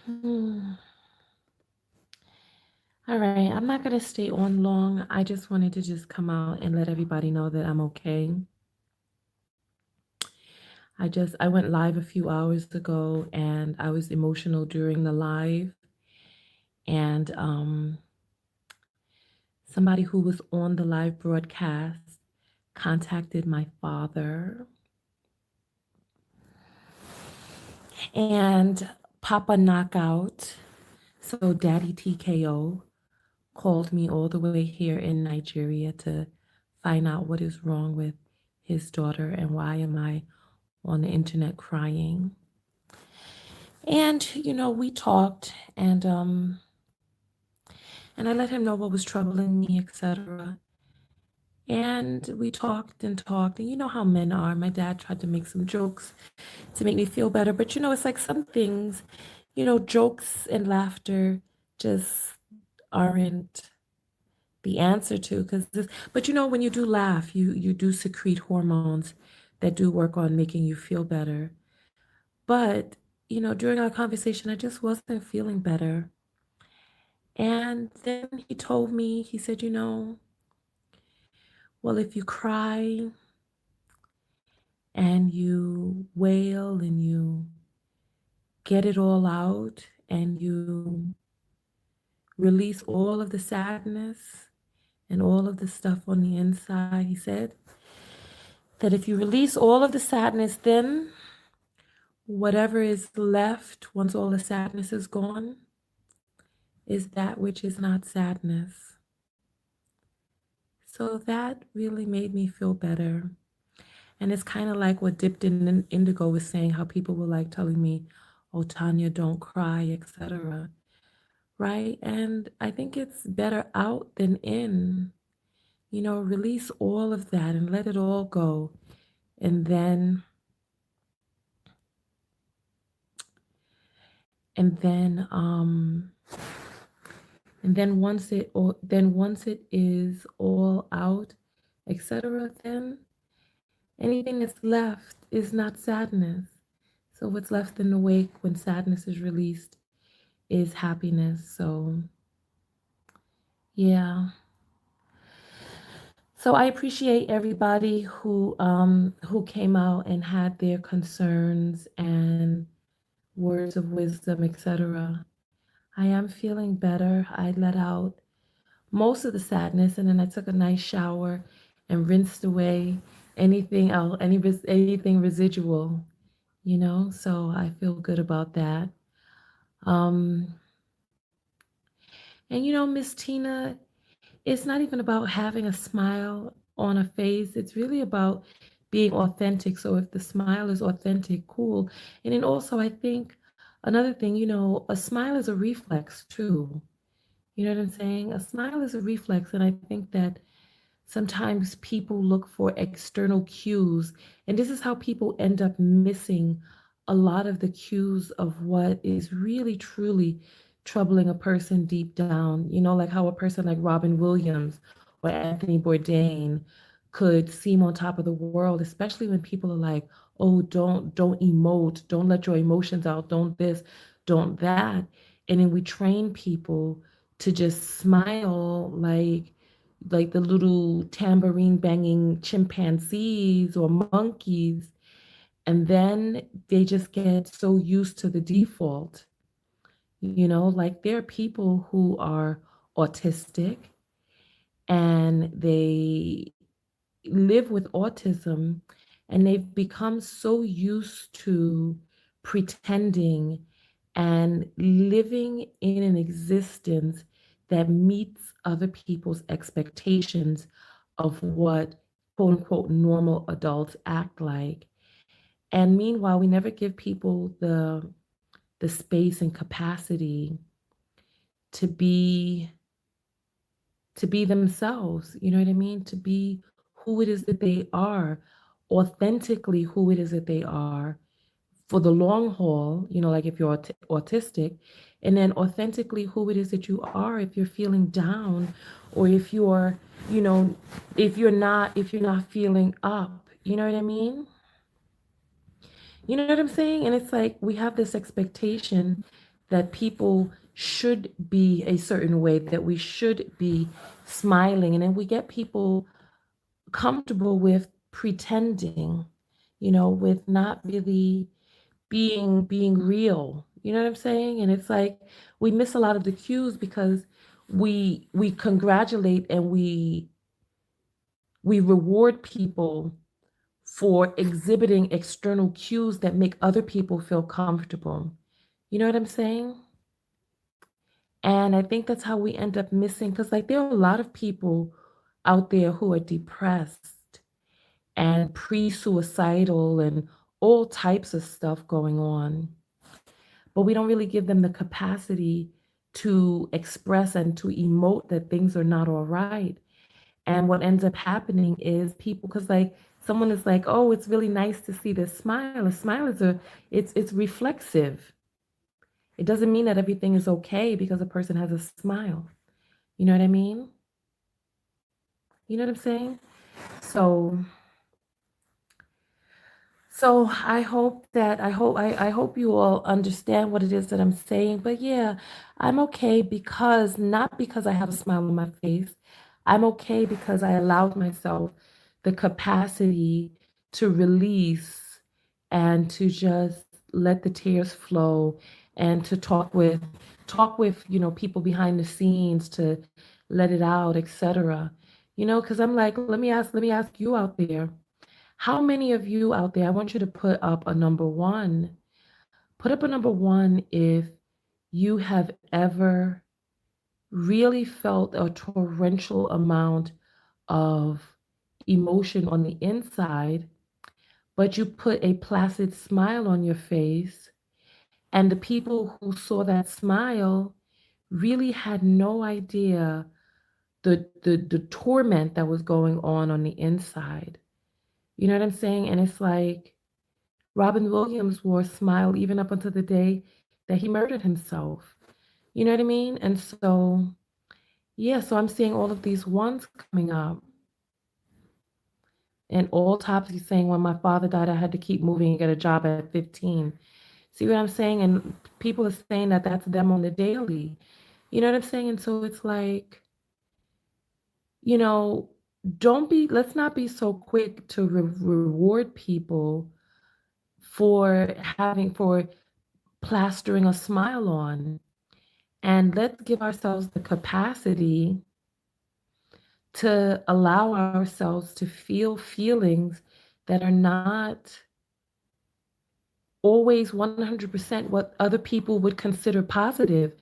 Hmm. All right, I'm not going to stay on long. I just wanted to just come out and let everybody know that I'm okay. I went live a few hours ago and I was emotional during the live, and somebody who was on the live broadcast contacted my father, and Papa Knockout, so Daddy TKO, called me all the way here in Nigeria to find out what is wrong with his daughter and why am I on the internet crying. And we talked, and I let him know what was troubling me, etc. And we talked and talked, and you know how men are. My dad tried to make some jokes to make me feel better, but it's like some things, jokes and laughter just aren't the answer to, because this, but when you do laugh, you do secrete hormones that do work on making you feel better. But during our conversation, I just wasn't feeling better. And then he told me, he said, well, if you cry and you wail and you get it all out and you release all of the sadness and all of the stuff on the inside, he said that if you release all of the sadness, then whatever is left once all the sadness is gone is that which is not sadness. So that really made me feel better. And it's kind of like what Dipped in Indigo was saying, how people were like telling me, oh, Tanya, don't cry, etc. Right? And I think it's better out than in. Release all of that and let it all go. And then, and then, um, and then once it is all out, etc., then anything that's left is not sadness. So what's left in the wake when sadness is released is happiness. So yeah. So I appreciate everybody who came out and had their concerns and words of wisdom, etc. I am feeling better. I let out most of the sadness, and then I took a nice shower and rinsed away anything else, anything residual, So I feel good about that. Um, and Miss Tina, it's not even about having a smile on a face. It's really about being authentic. So if the smile is authentic, cool. And then also, I think another thing, a smile is a reflex too. You know what I'm saying? A smile is a reflex. And I think that sometimes people look for external cues, and this is how people end up missing a lot of the cues of what is really truly troubling a person deep down. Like how a person like Robin Williams or Anthony Bourdain could seem on top of the world, especially when people are like, "Oh, don't emote, don't let your emotions out, don't this, don't that," and then we train people to just smile like the little tambourine banging chimpanzees or monkeys. And then they just get so used to the default. Like there are people who are autistic and they live with autism and they've become so used to pretending and living in an existence that meets other people's expectations of what quote unquote normal adults act like. And meanwhile, we never give people the space and capacity to be to be themselves, you know what I mean? To be who it is that they are, authentically who it is that they are for the long haul, like if you're autistic, and then authentically who it is that you are if you're feeling down or if you're, you know, if you're not feeling up, you know what I mean? You know what I'm saying? And it's like we have this expectation that people should be a certain way, that we should be smiling. And then we get people comfortable with pretending, with not really being real. You know what I'm saying? And it's like we miss a lot of the cues because we congratulate and we reward people for exhibiting external cues that make other people feel comfortable. You know what I'm saying? And I think that's how we end up missing, because like there are a lot of people out there who are depressed and pre-suicidal and all types of stuff going on, but we don't really give them the capacity to express and to emote that things are not all right. And what ends up happening is people, because like someone is like, oh, it's really nice to see this smile. A smile is it's reflexive. It doesn't mean that everything is okay because a person has a smile. You know what I mean? You know what I'm saying? So so I hope you all understand what it is that I'm saying. But yeah, I'm okay because not because I have a smile on my face. I'm okay because I allowed myself the capacity to release and to just let the tears flow and to talk with, people behind the scenes to let it out, etc. Because I'm like, let me ask you out there. How many of you out there, I want you to put up a number one. Put up a number one if you have ever really felt a torrential amount of emotion on the inside, but you put a placid smile on your face, and the people who saw that smile really had no idea the torment that was going on the inside. You know what I'm saying? And it's like, Robin Williams wore a smile even up until the day that he murdered himself. You know what I mean? And so, yeah, so I'm seeing all of these ones coming up. And all topics saying, when my father died, I had to keep moving and get a job at 15. See what I'm saying? And people are saying that that's them on the daily. You know what I'm saying? And so it's like, you know, let's not be so quick to reward people for plastering a smile on. And let's give ourselves the capacity to allow ourselves to feel feelings that are not always 100% what other people would consider positive.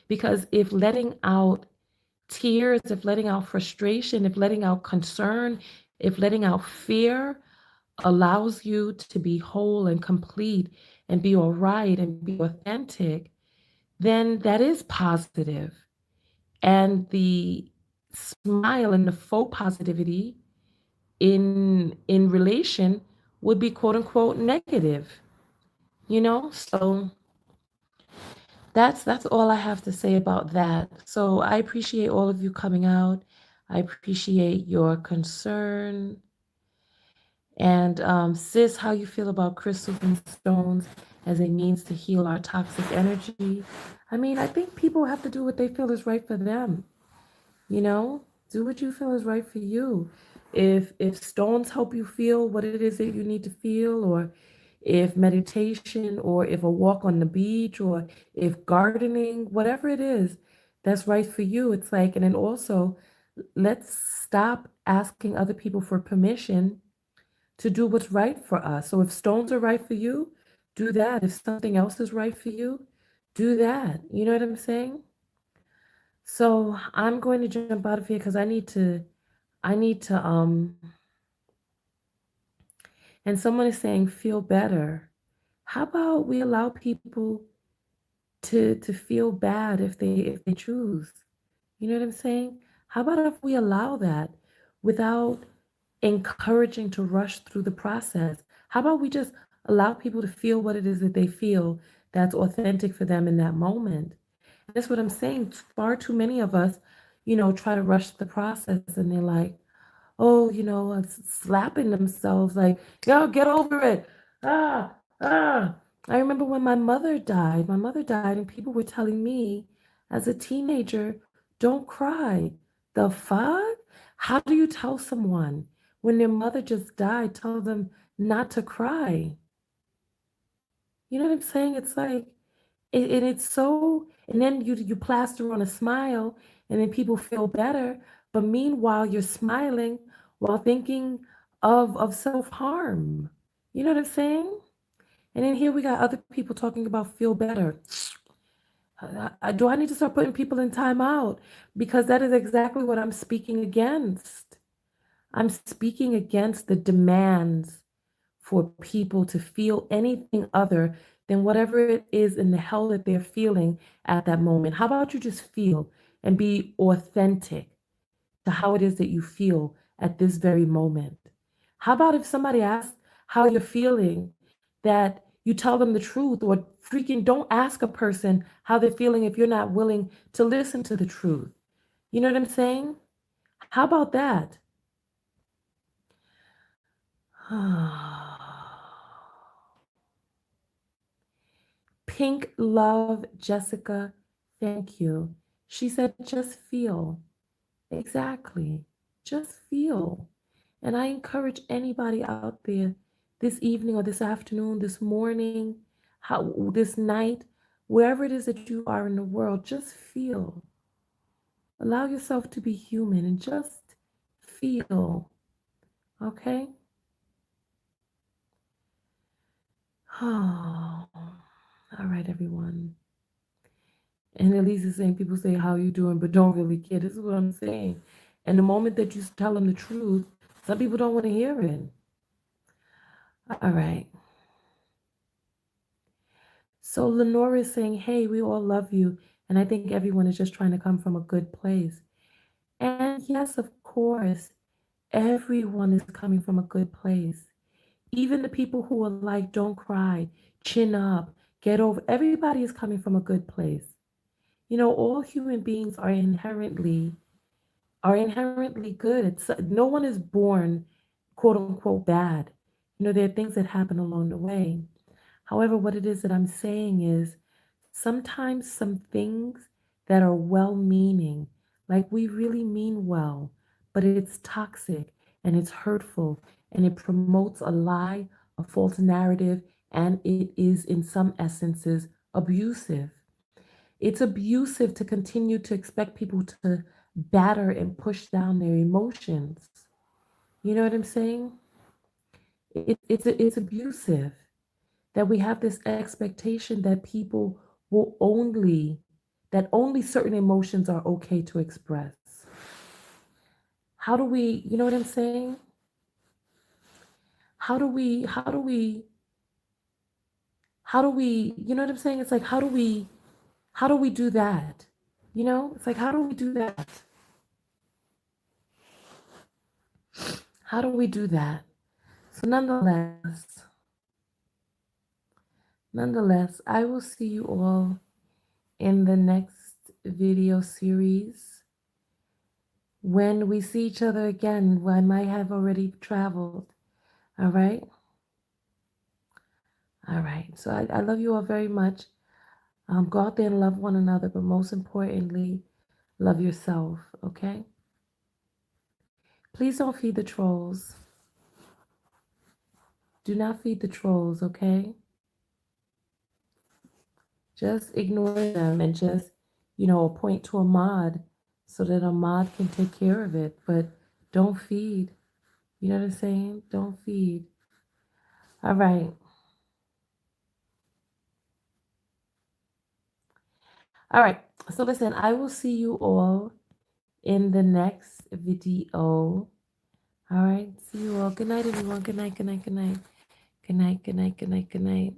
Because if letting out tears, if letting out frustration, if letting out concern, if letting out fear allows you to be whole and complete and be all right and be authentic, then that is positive. And the smile and the faux positivity in relation would be quote unquote negative, so that's all I have to say about that. So I appreciate all of you coming out. I appreciate your concern. And sis, how you feel about crystals and stones as a means to heal our toxic energy? I mean, I think people have to do what they feel is right for them. You know, do what you feel is right for you. If stones help you feel what it is that you need to feel, or if meditation, or if a walk on the beach, or if gardening, whatever it is that's right for you, it's like, and then also let's stop asking other people for permission to do what's right for us. So if stones are right for you, do that. If something else is right for you, do that. You know what I'm saying? So I'm going to jump out of here because I need to and someone is saying feel better. How about we allow people to feel bad if they choose? You know what I'm saying? How about if we allow that without encouraging to rush through the process? How about we just allow people to feel what it is that they feel that's authentic for them in that moment? And that's what I'm saying. Far too many of us, try to rush the process, and they're like, oh, slapping themselves like, yo, get over it. Ah, ah. I remember when my mother died, and people were telling me as a teenager, don't cry. The fuck? How do you tell someone when their mother just died, tell them not to cry? You know what I'm saying? It's like, it's so, and then you plaster on a smile, and then people feel better. But meanwhile, you're smiling while thinking of self-harm. You know what I'm saying? And then here we got other people talking about feel better. Do I need to start putting people in timeout? Because that is exactly what I'm speaking against. I'm speaking against the demands for people to feel anything other than whatever it is in the hell that they're feeling at that moment. How about you just feel and be authentic to how it is that you feel at this very moment? How about if somebody asks how you're feeling, that you tell them the truth, or freaking don't ask a person how they're feeling if you're not willing to listen to the truth? You know what I'm saying? How about that? Pink Love Jessica, thank you. She said, just feel. Exactly. Just feel. And I encourage anybody out there this evening or this afternoon, this morning, this night, wherever it is that you are in the world, just feel. Allow yourself to be human and just feel. Okay? Oh, all right, everyone. And at least it's saying people say, how you doing, but don't really care. This is what I'm saying. And the moment that you tell them the truth, some people don't want to hear it. All right. So Lenora is saying, hey, we all love you. And I think everyone is just trying to come from a good place. And yes, of course, everyone is coming from a good place. Even the people who are like, don't cry, chin up, get over. Everybody is coming from a good place. You know, all human beings are inherently good. No one is born quote unquote bad. You know, there are things that happen along the way. However, what it is that I'm saying is sometimes some things that are well meaning, like we really mean well, but it's toxic and it's hurtful and it promotes a lie, a false narrative, and it is in some essences abusive. It's abusive to continue to expect people to batter and push down their emotions. You know what I'm saying? It's abusive that we have this expectation that people that only certain emotions are okay to express. How do we, you know what I'm saying? How do we, you know what I'm saying? It's like, how do we do that? You know, it's like, how do we do that? How do we do that? So nonetheless, I will see you all in the next video series. When we see each other again, I might have already traveled. All right? All right. So I love you all very much. Go out there and love one another, but most importantly, love yourself. Okay? Please don't feed the trolls. Do not feed the trolls, okay? Just ignore them and just, point to a mod so that a mod can take care of it. But don't feed. You know what I'm saying? Don't feed. All right. All right. So listen, I will see you all in the next video. All right. See you all. Good night, everyone. Good night. Good night. Good night. Good night. Good night. Good night. Good night.